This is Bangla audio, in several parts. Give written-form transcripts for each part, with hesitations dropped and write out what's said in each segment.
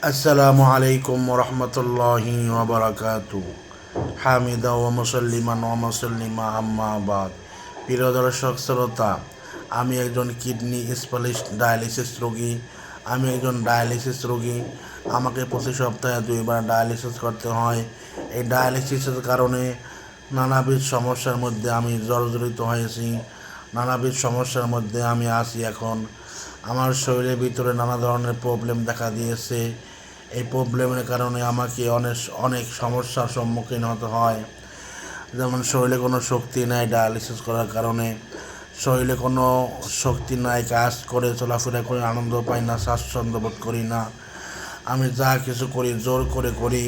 আসসালামু আলাইকুম রহমতুল্লাহি ওবরাকাতু। হামিদা ও মুসল্লিমান ও মুসল্লিমা আম্মা বাদ। প্রিয় দর্শক শ্রোতা, আমি একজন কিডনি স্পেশালিস্ট ডায়ালিসিস রোগী। আমাকে প্রতি সপ্তাহে 2বার ডায়ালিসিস করতে হয়। এই ডায়ালিসিসের কারণে নানাবিধ সমস্যার মধ্যে আমি জর্জরিত হয়েছি। নানাবিধ সমস্যার মধ্যে আমি আছি এখন। আমার শরীরের ভিতরে নানা ধরনের প্রবলেম দেখা দিয়েছে। এই প্রবলেমের কারণে আমাকে অনেক অনেক সমস্যার সম্মুখীন হতে হয়। যেমন শরীরে কোনো শক্তি নাই, ডায়ালিসিস করার কারণে শরীরে কোনো শক্তি নাই, কাজ করে চলাফেরা করে আনন্দ পাই না, স্বাচ্ছন্দ্য বোধ করি না। আমি যা কিছু করি জোর করে করি,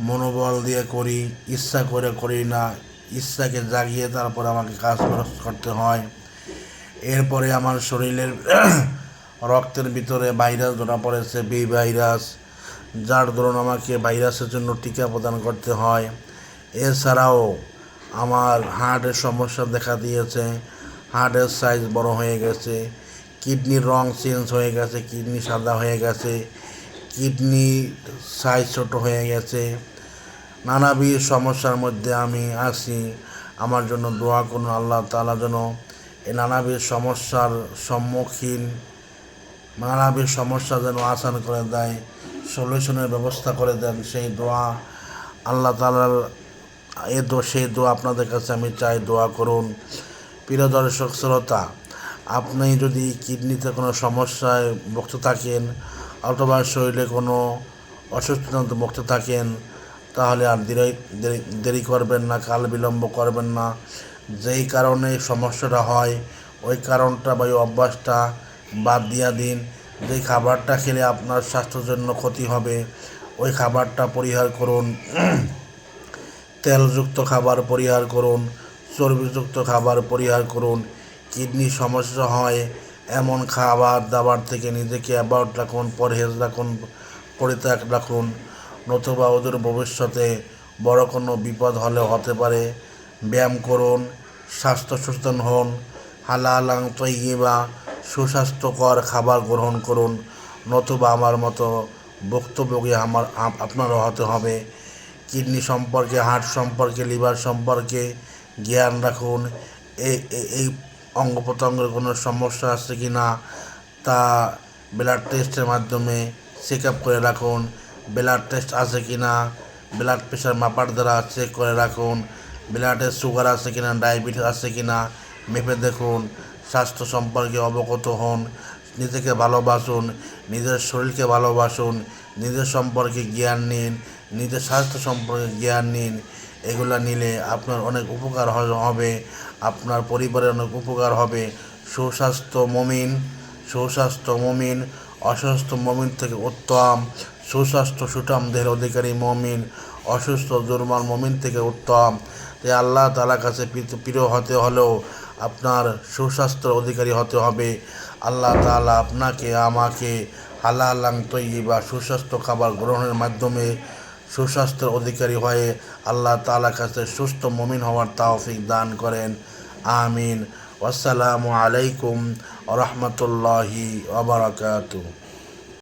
মনোবল দিয়ে করি, ইচ্ছা করে করি না। ইচ্ছাকে জাগিয়ে তারপর আমাকে কাজ করতে হয়। এরপরে আমার শরীরের রক্তের ভিতরে ভাইরাস ধরা পড়েছে, বি ভাইরাস, যার দরুন আমাকে ভাইরাসের জন্য টিকা প্রদান করতে হয়। এছাড়াও আমার হার্টের সমস্যা দেখা দিয়েছে। হার্টের সাইজ বড় হয়ে গেছে, কিডনির রং চেঞ্জ হয়ে গেছে, কিডনি সাদা হয়ে গেছে, কিডনি সাইজ ছোট হয়ে গেছে। নানাবিধ সমস্যার মধ্যে আমি আছি। আমার জন্য দোয়া করুন, আল্লাহ তাআলা যেন এই নানাবিধ সমস্যা যেন আসান করে দেয়, সলিউশনের ব্যবস্থা করে দেন। সেই দোয়া আল্লাহ তাআলার সেই দোয়া আপনাদের কাছে আমি চাই, দোয়া করুন। প্রিয় দর্শক শ্রোতা, আপনি যদি কিডনিতে কোনো সমস্যায় ভুগতে থাকেন অথবা শরীরে কোনো অসুস্থতাতে ভুগতে থাকেন, তাহলে আর দেরি করবেন না, কাল বিলম্ব করবেন না। যেই কারণে সমস্যাটা হয় ওই কারণটা বা ওই অভ্যাসটা বাদ দিয়া দিন। যেই খাবারটা খেলে আপনার স্বাস্থ্যের জন্য ক্ষতি হবে ওই খাবারটা পরিহার করুন। তেলযুক্ত খাবার পরিহার করুন, চর্বিযুক্ত খাবার পরিহার করুন। কিডনি সমস্যা হয় এমন খাবার দাবার থেকে নিজেকে অ্যাবাউট রাখুন, পরহেজ রাখুন, পরিত্যাগ রাখুন। নতুবা ওদের ভবিষ্যতে বড় কোনো বিপদ হলেও হতে পারে। ব্যায়াম করুন, স্বাস্থ্য সচেতন হন, হালালাং তৈয়িবা সুস্বাস্থ্যকর খাবার গ্রহণ করুন। নতুবা আমার মতো ভুক্তভোগী আপনারও হতে হবে। কিডনি সম্পর্কে, হার্ট সম্পর্কে, লিভার সম্পর্কে জ্ঞান রাখুন। এই অঙ্গ প্রত্যঙ্গের কোনো সমস্যা আছে কি না তা ব্লাড টেস্টের মাধ্যমে চেক আপ করে রাখুন। ব্লাড টেস্ট আছে কি না ব্লাড প্রেশার মাপার দ্বারা চেক করে রাখুন। ব্লাডে সুগার আছে কি না, ডায়াবেটিস আছে কি না মেপে দেখুন। স্বাস্থ্য সম্পর্কে অবগত হন, নিজেকে ভালোবাসুন, নিজের শরীরকে ভালোবাসুন, নিজের সম্পর্কে জ্ঞান নিন, নিজের স্বাস্থ্য সম্পর্কে জ্ঞান নিন। এগুলো নিলে আপনার অনেক উপকার হবে, আপনার পরিবারের অনেক উপকার হবে। সুস্বাস্থ্য মমিন অসুস্থ মমিন থেকে উত্তম। সুস্বাস্থ্য সুঠাম দেহের অধিকারী মমিন অসুস্থ দুর্বল মমিন থেকে উত্তম। তাই আল্লাহ তাআলার কাছে প্রিয় হতে হলেও আপনার সুস্বাস্থ্যের অধিকারী হতে হবে। আল্লাহ তাআলা আপনাকে আমাকে হালালাং তৈয়িবা সুস্বাস্থ্য খাবার গ্রহণের মাধ্যমে সুস্বাস্থ্যের অধিকারী হয়ে আল্লাহ তাআলার কাছে সুস্থ মমিন হওয়ার তৌফিক দান করেন। আমিন। আসসালামু আলাইকুম রহমতুল্লাহি ওয়া বারাকাতুহু।